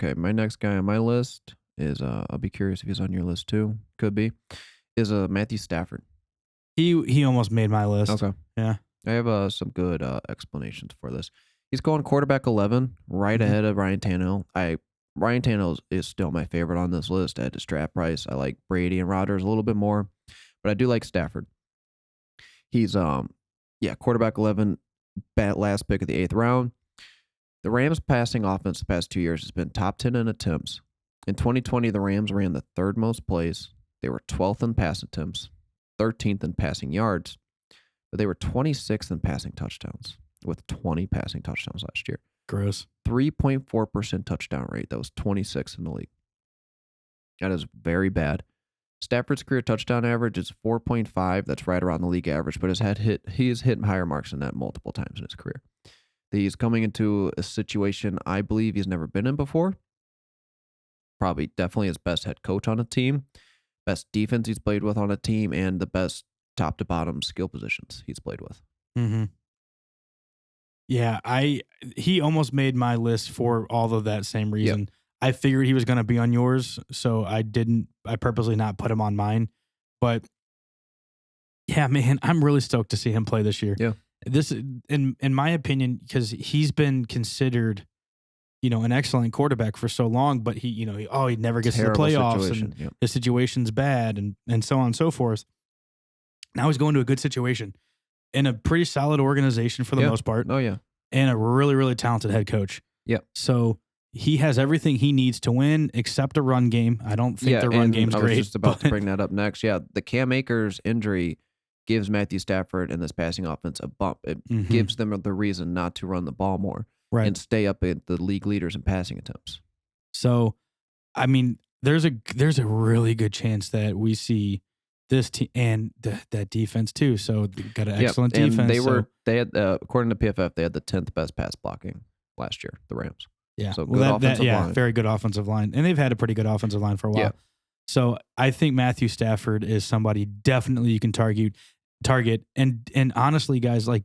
Okay, my next guy on my list is I'll be curious if he's on your list too. Could be. Is Matthew Stafford. He almost made my list. Okay. Yeah. I have some good explanations for this. He's going quarterback 11, right Mhm. ahead of Ryan Tannehill. Ryan Tannehill is still my favorite on this list at his draft price. I like Brady and Rodgers a little bit more, but I do like Stafford. He's quarterback 11, last pick of the 8th round. The Rams' passing offense the past 2 years has been top 10 in attempts. In 2020, the Rams ran the third most plays. They were 12th in pass attempts, 13th in passing yards, but they were 26th in passing touchdowns with 20 passing touchdowns last year. Gross. 3.4% touchdown rate. That was 26th in the league. That is very bad. Stafford's career touchdown average is 4.5. That's right around the league average, but he has hit higher marks than that multiple times in his career. He's coming into a situation I believe he's never been in before. Probably definitely his best head coach on a team, best defense he's played with on a team, and the best top to bottom skill positions he's played with. Mm-hmm. Yeah, he almost made my list for all of that same reason. Yep. I figured he was going to be on yours, so I purposely not put him on mine. But yeah, man, I'm really stoked to see him play this year. Yeah. This, in my opinion, because he's been considered, an excellent quarterback for so long, but he never gets Terrible to the playoffs situation. and his situation's bad and so on and so forth. Now he's going to a good situation in a pretty solid organization for the most part. Oh, yeah. And a really, really talented head coach. Yep. So he has everything he needs to win except a run game. I don't think the run game's great. I was just about to bring that up next. Yeah, the Cam Akers injury gives Matthew Stafford and this passing offense a bump. It gives them the reason not to run the ball more and stay up at the league leaders in passing attempts. So, I mean, there's a really good chance that we see this team and that defense too. So they got an excellent defense. And they had according to PFF, they had the 10th best pass blocking last year, the Rams. Yeah. So good offensive line. Very good offensive line. And they've had a pretty good offensive line for a while. Yeah. So I think Matthew Stafford is somebody definitely you can target. And honestly, guys, like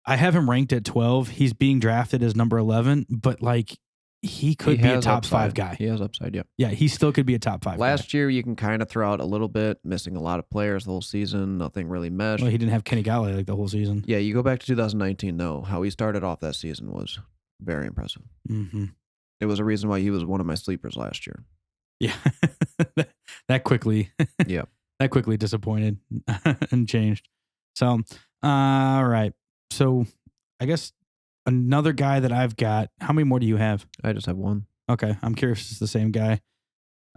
I have him ranked at 12. He's being drafted as number 11, but like he could be a top upside. 5 guy. He has upside, yeah. Yeah, he still could be a top 5 Last year, you can kind of throw out a little bit, missing a lot of players the whole season. Nothing really meshed. Well, he didn't have Kenny Galladay like the whole season. Yeah, you go back to 2019, though. How he started off that season was very impressive. Mm-hmm. It was a reason why he was one of my sleepers last year. Yeah, that quickly. Yeah. That quickly disappointed and changed. So, all right. So, I guess another guy that I've got. How many more do you have? I just have one. Okay, I'm curious if it's the same guy.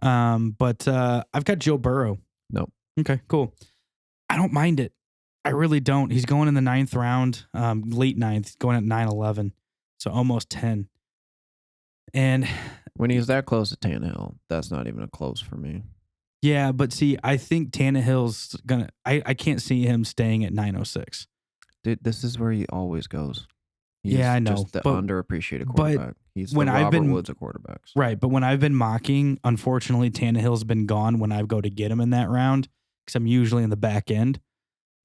But I've got Joe Burrow. No. Okay, cool. I don't mind it. I really don't. He's going in the 9th round, late 9th, going at 9-11, so almost 10. And when he's that close to Tannehill, that's not even a close for me. Yeah, but see, I think Tannehill's gonna. I can't see him staying at 906. Dude, this is where he always goes. He's I know. Just the underappreciated quarterback. He's the Robert Woods of quarterbacks. Right, but when I've been mocking, unfortunately, Tannehill's been gone when I go to get him in that round because I'm usually in the back end.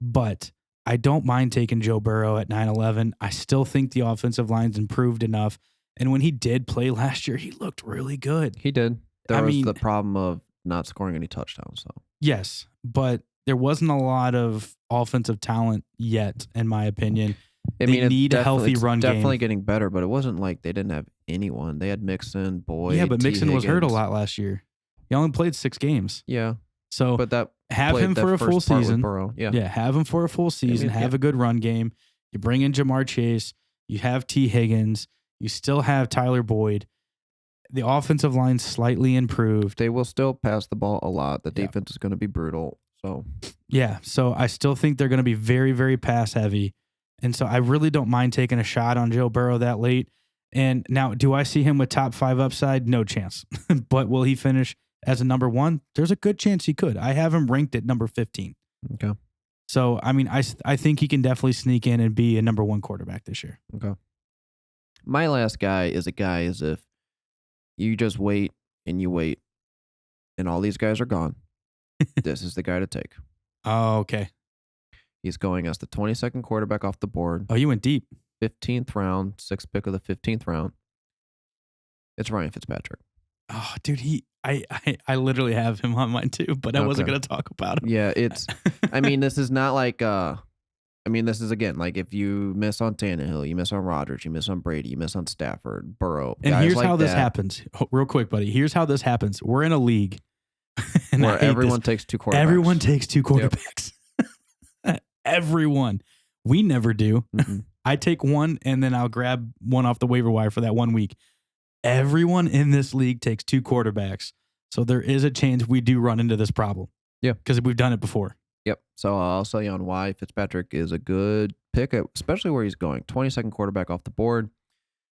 But I don't mind taking Joe Burrow at 9-11. I still think the offensive line's improved enough. And when he did play last year, he looked really good. He did. There was the problem of not scoring any touchdowns, though. Yes, but there wasn't a lot of offensive talent yet, in my opinion. They need a healthy run game. Definitely getting better, but it wasn't like they didn't have anyone. They had Mixon, Boyd. Yeah, but Mixon was hurt a Higgins. lot last year. He only played 6 games. Yeah. So but have him for a full season. Yeah, have him for a full season. Have a good run game. You bring in Jamar Chase. You have T. Higgins. You still have Tyler Boyd. The offensive line slightly improved. They will still pass the ball a lot. The defense is going to be brutal. So so I still think they're going to be very, very pass heavy. And so I really don't mind taking a shot on Joe Burrow that late. And now, do I see him with top 5 upside? No chance. But will he finish as a number 1? There's a good chance he could. I have him ranked at number 15. Okay. So, I mean, I think he can definitely sneak in and be a number 1 quarterback this year. Okay. My last guy is a guy as if you just wait and you wait, and all these guys are gone. This is the guy to take. Oh, okay. He's going as the 22nd quarterback off the board. Oh, you went deep. 15th round, 6th pick of the 15th round. It's Ryan Fitzpatrick. Oh, dude, I literally have him on mine too, but I wasn't going to talk about him. Yeah, it's. I mean, this is not like. I mean, this is again like if you miss on Tannehill, you miss on Rodgers, you miss on Brady, you miss on Stafford, Burrow. And guys here's like how this that, happens. Real quick, buddy. Here's how this happens. We're in a league and where everyone takes 2 quarterbacks. Everyone takes 2 quarterbacks. Yep. Everyone. We never do. Mm-hmm. I take one and then I'll grab one off the waiver wire for that 1 week. Everyone in this league takes 2 quarterbacks. So there is a chance we do run into this problem. Yeah. Because we've done it before. Yep. So I'll sell you on why Fitzpatrick is a good pick, especially where he's going. 22nd quarterback off the board.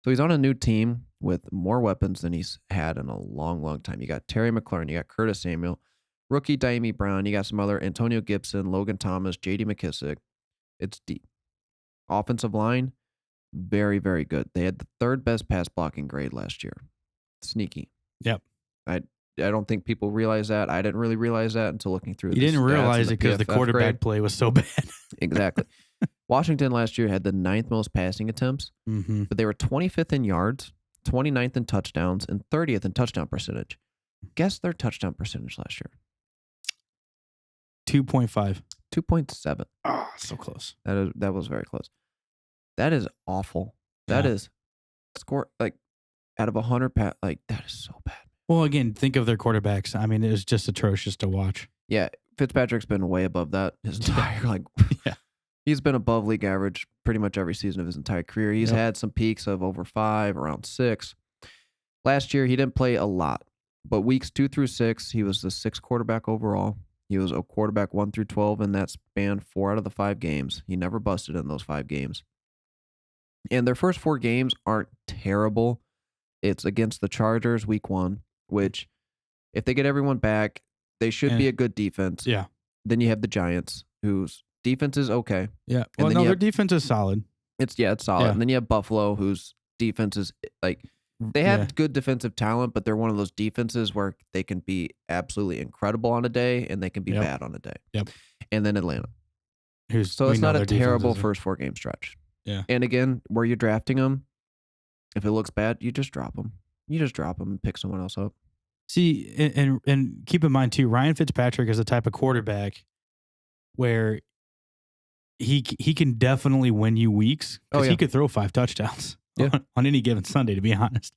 So he's on a new team with more weapons than he's had in a long, long time. You got Terry McLaurin, you got Curtis Samuel, rookie Diami Brown, you got some other Antonio Gibson, Logan Thomas, J.D. McKissick. It's deep. Offensive line, very, very good. They had the 3rd best pass blocking grade last year. Sneaky. Yep. I don't think people realize that. I didn't really realize that until looking through. You didn't realize it because the quarterback play was so bad. Exactly. Washington last year had the 9th most passing attempts, but they were 25th in yards, 29th in touchdowns, and 30th in touchdown percentage. Guess their touchdown percentage last year. 2.5. 2.7. Oh, so close. That was very close. That is awful. That is score like out of 100 like that is so bad. Well, again, think of their quarterbacks. I mean, it was just atrocious to watch. Yeah, Fitzpatrick's been way above that his entire he's been above league average pretty much every season of his entire career. He's had some peaks of over 5, around 6. Last year, he didn't play a lot, but weeks 2 through 6, he was the 6th quarterback overall. He was a quarterback 1 through 12 in that span 4 out of the 5 games. He never busted in those 5 games. And their first 4 games aren't terrible. It's against the Chargers week 1, which if they get everyone back, they should be a good defense. Yeah. Then you have the Giants, whose defense is okay. Yeah. Well, no, their defense is solid. It's solid. Yeah. And then you have Buffalo, whose defense is like they have good defensive talent, but they're one of those defenses where they can be absolutely incredible on a day and they can be bad on a day. Yep. And then Atlanta. So it's not a terrible first 4 game stretch. Yeah. And again, where you're drafting them, if it looks bad, you just drop them. You just drop them and pick someone else up. See, and keep in mind too, Ryan Fitzpatrick is the type of quarterback where he can definitely win you weeks because he could throw 5 touchdowns on any given Sunday, to be honest.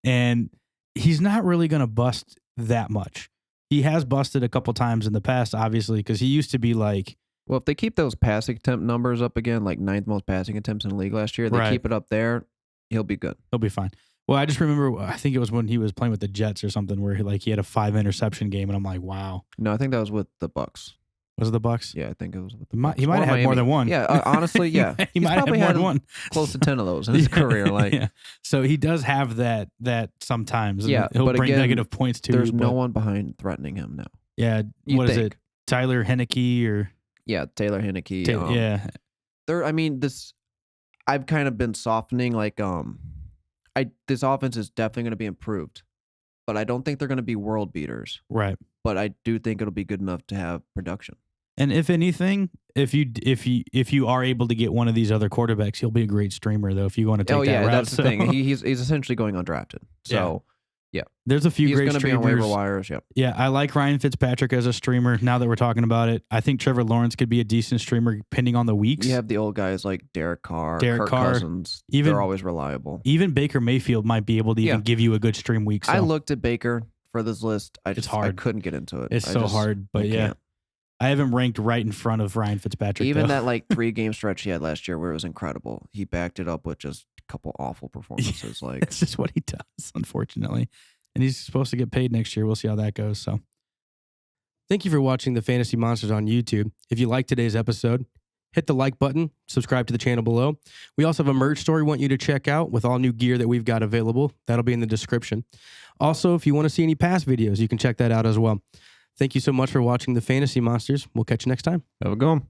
And he's not really going to bust that much. He has busted a couple times in the past, obviously, because he used to be like. Well, if they keep those passing attempt numbers up again, like 9th most passing attempts in the league last year, they keep it up there, he'll be good. He'll be fine. Well, I just remember, I think it was when he was playing with the Jets or something where he had a 5 interception game, and I'm like, wow. No, I think that was with the Bucs. Was it the Bucs? Yeah, I think it was with the Bucs. He might have had more than one. Yeah, honestly, yeah. he might have more than one. Close to 10 of those in his career. Like, So he does have that sometimes. Yeah, he'll but bring again, negative points to there's no one behind threatening him now. Yeah, what is it? Tyler Heineke or? Yeah, Taylor Heineke. Yeah. I've kind of been softening, like, this offense is definitely going to be improved, but I don't think they're going to be world beaters. Right. But I do think it'll be good enough to have production. And if anything, if you are able to get one of these other quarterbacks, he'll be a great streamer though. If you want to take that route. That's the thing. He's essentially going undrafted. So yeah, there's a few great streamers. He's going to be on waiver wires. Yep. Yeah, I like Ryan Fitzpatrick as a streamer. Now that we're talking about it, I think Trevor Lawrence could be a decent streamer depending on the weeks. You have the old guys like Derek Carr, Kirk Cousins. They're always reliable. Even Baker Mayfield might be able to even give you a good stream week. So. I looked at Baker for this list. It's hard. I couldn't get into it. It's so hard, but yeah. I have him ranked right in front of Ryan Fitzpatrick. Even that 3-game stretch he had last year where it was incredible. He backed it up with just a couple awful performances. It's just what he does, unfortunately. And he's supposed to get paid next year. We'll see how that goes. So, thank you for watching the Fantasy Monsters on YouTube. If you liked today's episode, hit the like button, subscribe to the channel below. We also have a merch store we want you to check out with all new gear that we've got available. That'll be in the description. Also, if you want to see any past videos, you can check that out as well. Thank you so much for watching the Fantasy Monsters. We'll catch you next time. Have a good one.